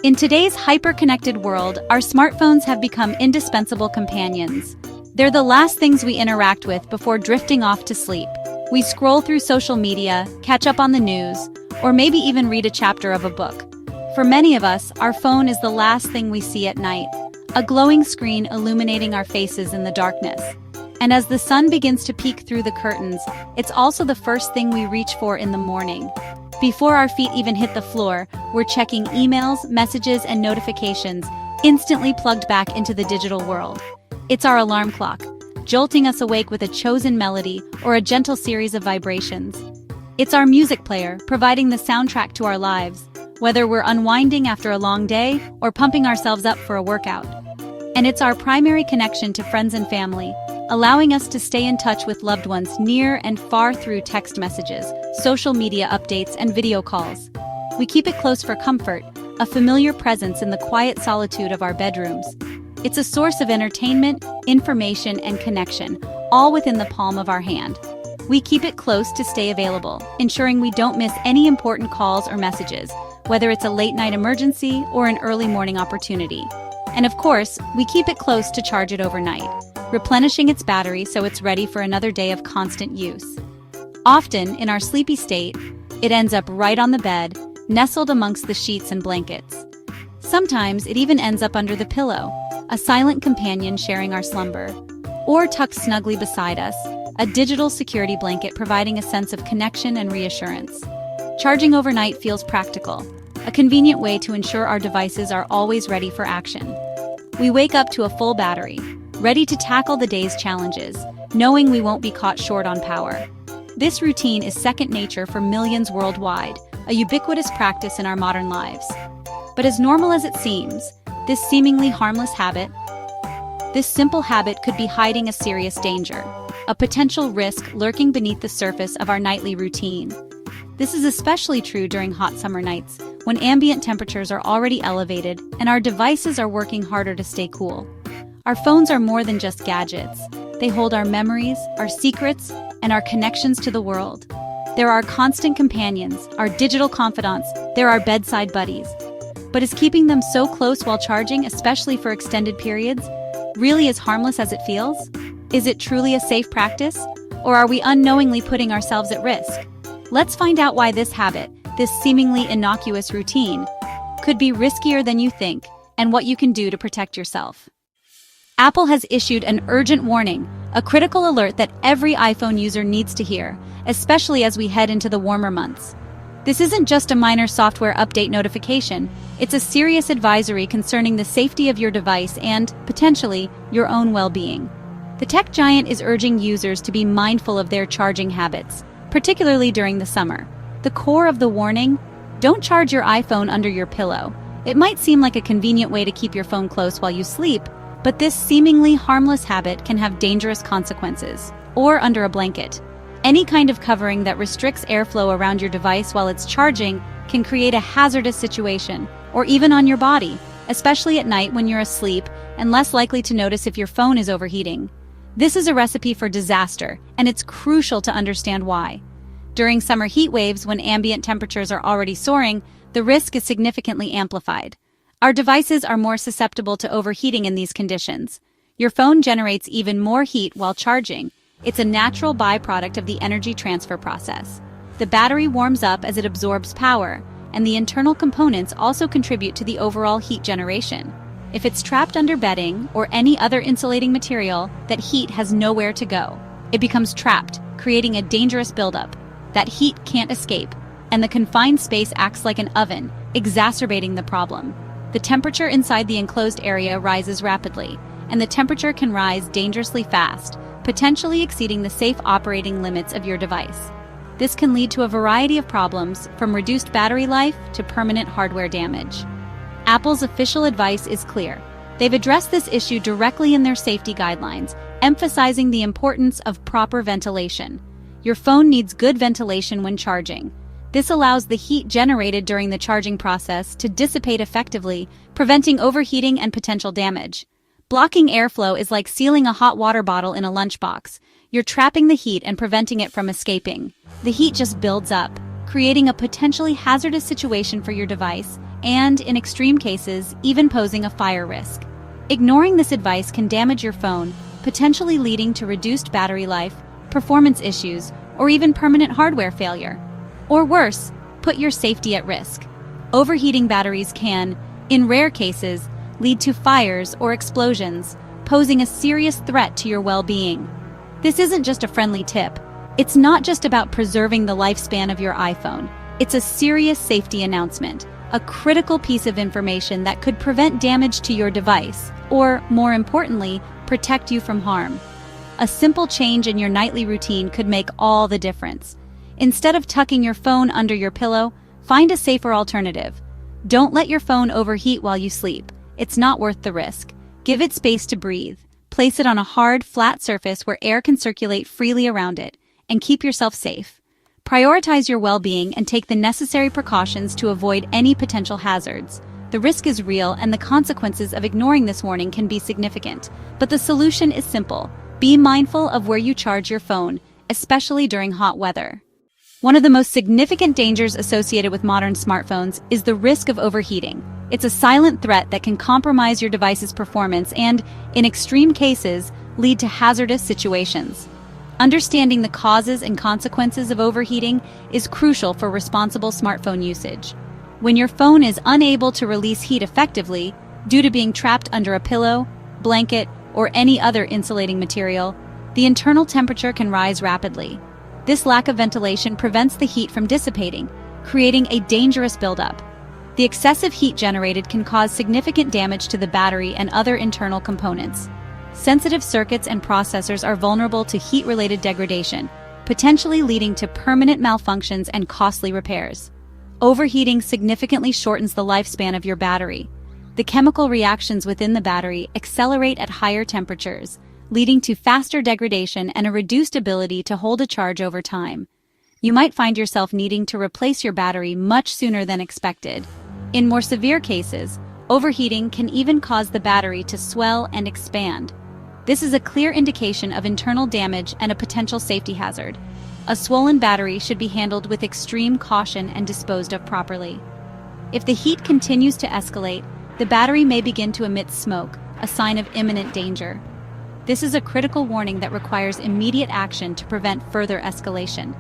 In today's hyper-connected world, our smartphones have become indispensable companions. They're the last things we interact with before drifting off to sleep. We scroll through social media, catch up on the news, or maybe even read a chapter of a book. For many of us, our phone is the last thing we see at night, a glowing screen illuminating our faces in the darkness. And as the sun begins to peek through the curtains, it's also the first thing we reach for in the morning. Before our feet even hit the floor, we're checking emails, messages, and notifications, instantly plugged back into the digital world. It's our alarm clock, jolting us awake with a chosen melody or a gentle series of vibrations. It's our music player, providing the soundtrack to our lives, whether we're unwinding after a long day or pumping ourselves up for a workout. And it's our primary connection to friends and family, allowing us to stay in touch with loved ones near and far through text messages, social media updates, and video calls. We keep it close for comfort, a familiar presence in the quiet solitude of our bedrooms. It's a source of entertainment, information, and connection, all within the palm of our hand. We keep it close to stay available, ensuring we don't miss any important calls or messages, whether it's a late-night emergency or an early morning opportunity. And of course, we keep it close to charge it overnight, replenishing its battery so it's ready for another day of constant use. Often, in our sleepy state, it ends up right on the bed, nestled amongst the sheets and blankets. Sometimes it even ends up under the pillow, a silent companion sharing our slumber. Or tucked snugly beside us, a digital security blanket providing a sense of connection and reassurance. Charging overnight feels practical, a convenient way to ensure our devices are always ready for action. We wake up to a full battery, ready to tackle the day's challenges, knowing we won't be caught short on power. This routine is second nature for millions worldwide, a ubiquitous practice in our modern lives. But as normal as it seems, this seemingly harmless habit, this simple habit could be hiding a serious danger, a potential risk lurking beneath the surface of our nightly routine. This is especially true during hot summer nights, when ambient temperatures are already elevated and our devices are working harder to stay cool. Our phones are more than just gadgets. They hold our memories, our secrets, and our connections to the world. They're our constant companions, our digital confidants, they're our bedside buddies. But is keeping them so close while charging, especially for extended periods, really as harmless as it feels? Is it truly a safe practice? Or are we unknowingly putting ourselves at risk? Let's find out why this habit, this seemingly innocuous routine, could be riskier than you think, and what you can do to protect yourself. Apple has issued an urgent warning, a critical alert that every iPhone user needs to hear, especially as we head into the warmer months. This isn't just a minor software update notification, it's a serious advisory concerning the safety of your device and, potentially, your own well-being. The tech giant is urging users to be mindful of their charging habits, particularly during the summer. The core of the warning: don't charge your iPhone under your pillow. It might seem like a convenient way to keep your phone close while you sleep, but this seemingly harmless habit can have dangerous consequences. Or under a blanket. Any kind of covering that restricts airflow around your device while it's charging can create a hazardous situation, or even on your body, especially at night when you're asleep and less likely to notice if your phone is overheating. This is a recipe for disaster, and it's crucial to understand why. During summer heat waves, when ambient temperatures are already soaring, the risk is significantly amplified. Our devices are more susceptible to overheating in these conditions. Your phone generates even more heat while charging. It's a natural byproduct of the energy transfer process. The battery warms up as it absorbs power, and the internal components also contribute to the overall heat generation. If it's trapped under bedding or any other insulating material, that heat has nowhere to go. It becomes trapped, creating a dangerous buildup. That heat can't escape, and the confined space acts like an oven, exacerbating the problem. The temperature inside the enclosed area rises rapidly, and the temperature can rise dangerously fast, potentially exceeding the safe operating limits of your device. This can lead to a variety of problems, from reduced battery life to permanent hardware damage. Apple's official advice is clear. They've addressed this issue directly in their safety guidelines, emphasizing the importance of proper ventilation. Your phone needs good ventilation when charging. This allows the heat generated during the charging process to dissipate effectively, preventing overheating and potential damage. Blocking airflow is like sealing a hot water bottle in a lunchbox. You're trapping the heat and preventing it from escaping. The heat just builds up, creating a potentially hazardous situation for your device and, in extreme cases, even posing a fire risk. Ignoring this advice can damage your phone, potentially leading to reduced battery life, performance issues, or even permanent hardware failure. Or worse, put your safety at risk. Overheating batteries can, in rare cases, lead to fires or explosions, posing a serious threat to your well-being. This isn't just a friendly tip. It's not just about preserving the lifespan of your iPhone. It's a serious safety announcement, a critical piece of information that could prevent damage to your device, or, more importantly, protect you from harm. A simple change in your nightly routine could make all the difference. Instead of tucking your phone under your pillow, find a safer alternative. Don't let your phone overheat while you sleep. It's not worth the risk. Give it space to breathe. Place it on a hard, flat surface where air can circulate freely around it, and keep yourself safe. Prioritize your well-being and take the necessary precautions to avoid any potential hazards. The risk is real, and the consequences of ignoring this warning can be significant. But the solution is simple. Be mindful of where you charge your phone, especially during hot weather. One of the most significant dangers associated with modern smartphones is the risk of overheating. It's a silent threat that can compromise your device's performance and, in extreme cases, lead to hazardous situations. Understanding the causes and consequences of overheating is crucial for responsible smartphone usage. When your phone is unable to release heat effectively due to being trapped under a pillow, blanket, or any other insulating material, the internal temperature can rise rapidly. This lack of ventilation prevents the heat from dissipating, creating a dangerous buildup. The excessive heat generated can cause significant damage to the battery and other internal components. Sensitive circuits and processors are vulnerable to heat-related degradation, potentially leading to permanent malfunctions and costly repairs. Overheating significantly shortens the lifespan of your battery. The chemical reactions within the battery accelerate at higher temperatures, leading to faster degradation and a reduced ability to hold a charge over time. You might find yourself needing to replace your battery much sooner than expected. In more severe cases, overheating can even cause the battery to swell and expand. This is a clear indication of internal damage and a potential safety hazard. A swollen battery should be handled with extreme caution and disposed of properly. If the heat continues to escalate, the battery may begin to emit smoke, a sign of imminent danger. This is a critical warning that requires immediate action to prevent further escalation.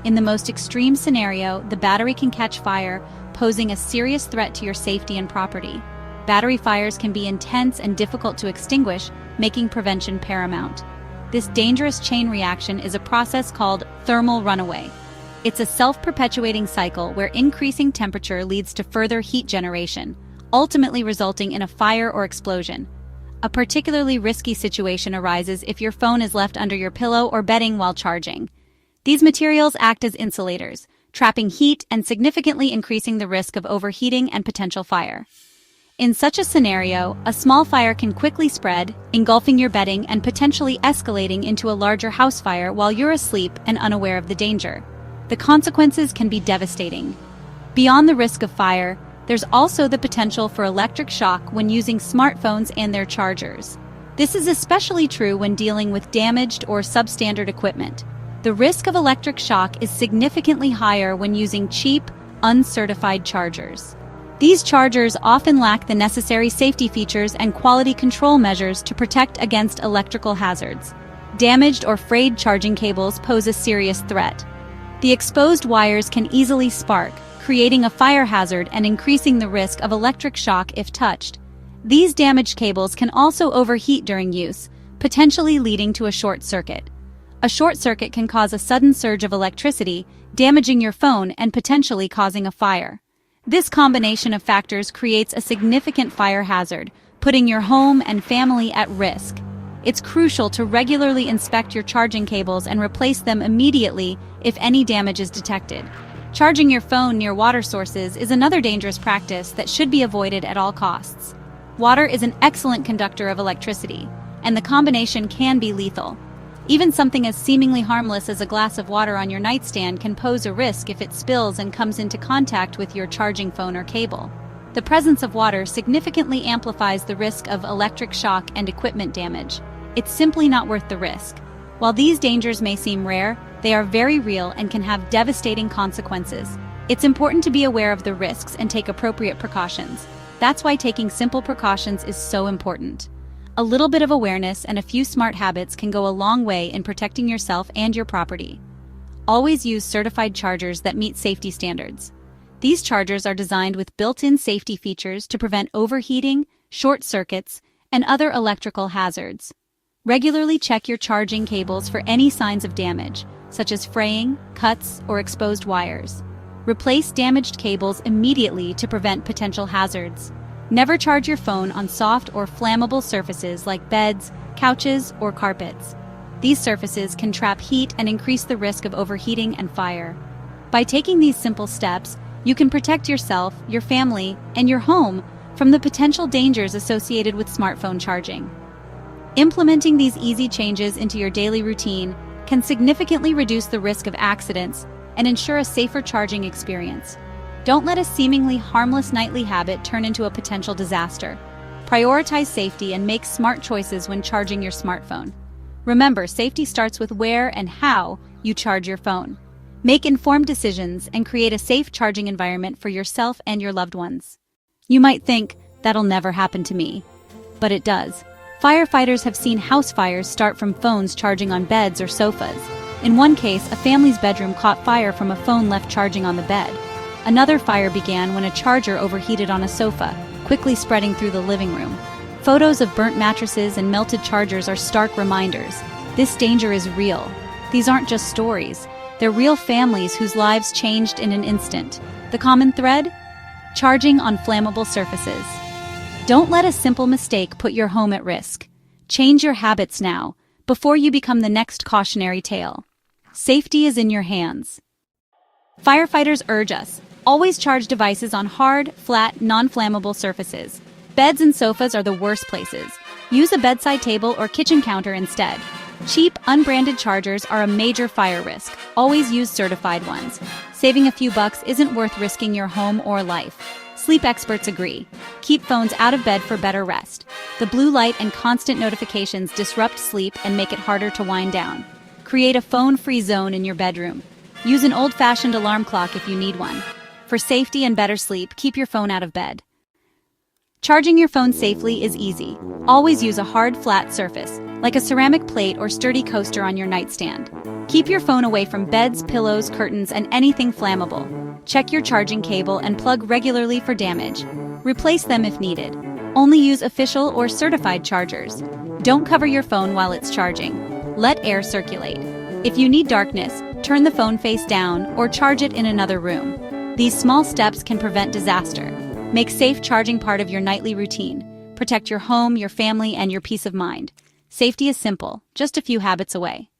In the most extreme scenario, the battery can catch fire, posing a serious threat to your safety and property. Battery fires can be intense and difficult to extinguish, making prevention paramount. This dangerous chain reaction is a process called thermal runaway. It's a self-perpetuating cycle where increasing temperature leads to further heat generation, ultimately resulting in a fire or explosion. A particularly risky situation arises if your phone is left under your pillow or bedding while charging. These materials act as insulators, trapping heat and significantly increasing the risk of overheating and potential fire. In such a scenario, a small fire can quickly spread, engulfing your bedding and potentially escalating into a larger house fire while you're asleep and unaware of the danger. The consequences can be devastating. Beyond the risk of fire, there's also the potential for electric shock when using smartphones and their chargers. This is especially true when dealing with damaged or substandard equipment. The risk of electric shock is significantly higher when using cheap, uncertified chargers. These chargers often lack the necessary safety features and quality control measures to protect against electrical hazards. Damaged or frayed charging cables pose a serious threat. The exposed wires can easily spark, creating a fire hazard and increasing the risk of electric shock if touched. These damaged cables can also overheat during use, potentially leading to a short circuit. A short circuit can cause a sudden surge of electricity, damaging your phone and potentially causing a fire. This combination of factors creates a significant fire hazard, putting your home and family at risk. It's crucial to regularly inspect your charging cables and replace them immediately if any damage is detected. Charging your phone near water sources is another dangerous practice that should be avoided at all costs. Water is an excellent conductor of electricity, and the combination can be lethal. Even something as seemingly harmless as a glass of water on your nightstand can pose a risk if it spills and comes into contact with your charging phone or cable. The presence of water significantly amplifies the risk of electric shock and equipment damage. It's simply not worth the risk. While these dangers may seem rare, they are very real and can have devastating consequences. It's important to be aware of the risks and take appropriate precautions. That's why taking simple precautions is so important. A little bit of awareness and a few smart habits can go a long way in protecting yourself and your property. Always use certified chargers that meet safety standards. These chargers are designed with built-in safety features to prevent overheating, short circuits, and other electrical hazards. Regularly check your charging cables for any signs of damage, such as fraying, cuts, or exposed wires. Replace damaged cables immediately to prevent potential hazards. Never charge your phone on soft or flammable surfaces like beds, couches, or carpets. These surfaces can trap heat and increase the risk of overheating and fire. By taking these simple steps, you can protect yourself, your family, and your home from the potential dangers associated with smartphone charging. Implementing these easy changes into your daily routine can significantly reduce the risk of accidents and ensure a safer charging experience. Don't let a seemingly harmless nightly habit turn into a potential disaster. Prioritize safety and make smart choices when charging your smartphone. Remember, safety starts with where and how you charge your phone. Make informed decisions and create a safe charging environment for yourself and your loved ones. You might think, that'll never happen to me. But it does. Firefighters have seen house fires start from phones charging on beds or sofas. In one case, a family's bedroom caught fire from a phone left charging on the bed. Another fire began when a charger overheated on a sofa, quickly spreading through the living room. Photos of burnt mattresses and melted chargers are stark reminders. This danger is real. These aren't just stories. They're real families whose lives changed in an instant. The common thread? Charging on flammable surfaces. Don't let a simple mistake put your home at risk. Change your habits now, before you become the next cautionary tale. Safety is in your hands. Firefighters urge us, always charge devices on hard, flat, non-flammable surfaces. Beds and sofas are the worst places. Use a bedside table or kitchen counter instead. Cheap, unbranded chargers are a major fire risk. Always use certified ones. Saving a few bucks isn't worth risking your home or life. Sleep experts agree. Keep phones out of bed for better rest. The blue light and constant notifications disrupt sleep and make it harder to wind down. Create a phone-free zone in your bedroom. Use an old-fashioned alarm clock if you need one. For safety and better sleep, keep your phone out of bed. Charging your phone safely is easy. Always use a hard, flat surface, like a ceramic plate or sturdy coaster on your nightstand. Keep your phone away from beds, pillows, curtains, and anything flammable. Check your charging cable and plug regularly for damage. Replace them if needed. Only use official or certified chargers. Don't cover your phone while it's charging. Let air circulate. If you need darkness, turn the phone face down or charge it in another room. These small steps can prevent disaster. Make safe charging part of your nightly routine. Protect your home, your family, and your peace of mind. Safety is simple, just a few habits away.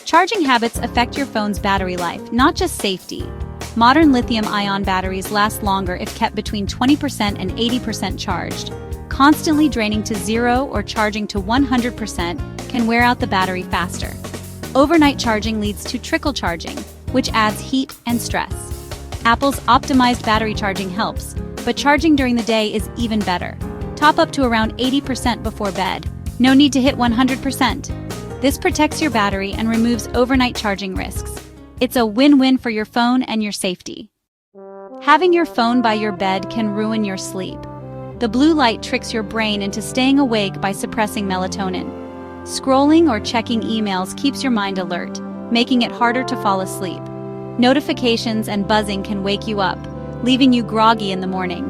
Charging habits affect your phone's battery life, not just safety. Modern lithium-ion batteries last longer if kept between 20% and 80% charged. Constantly draining to 0 or charging to 100% can wear out the battery faster. Overnight charging leads to trickle charging, which adds heat and stress. Apple's optimized battery charging helps, but charging during the day is even better. Top up to around 80% before bed. No need to hit 100%. This protects your battery and removes overnight charging risks. It's a win-win for your phone and your safety. Having your phone by your bed can ruin your sleep. The blue light tricks your brain into staying awake by suppressing melatonin. Scrolling or checking emails keeps your mind alert, making it harder to fall asleep. Notifications and buzzing can wake you up, leaving you groggy in the morning.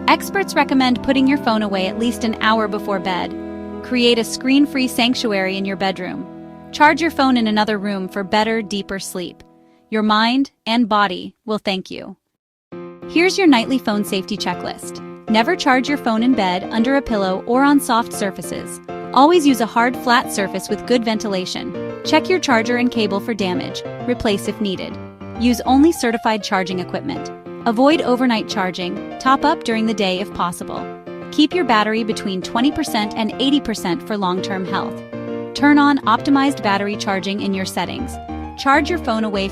Experts recommend putting your phone away at least an hour before bed. Create a screen-free sanctuary in your bedroom. Charge your phone in another room for better, deeper sleep. Your mind and body will thank you. Here's your nightly phone safety checklist. Never charge your phone in bed, under a pillow, or on soft surfaces. Always use a hard, flat surface with good ventilation. Check your charger and cable for damage. Replace if needed. Use only certified charging equipment. Avoid overnight charging. Top up during the day if possible. Keep your battery between 20% and 80% for long-term health. Turn on optimized battery charging in your settings. Charge your phone away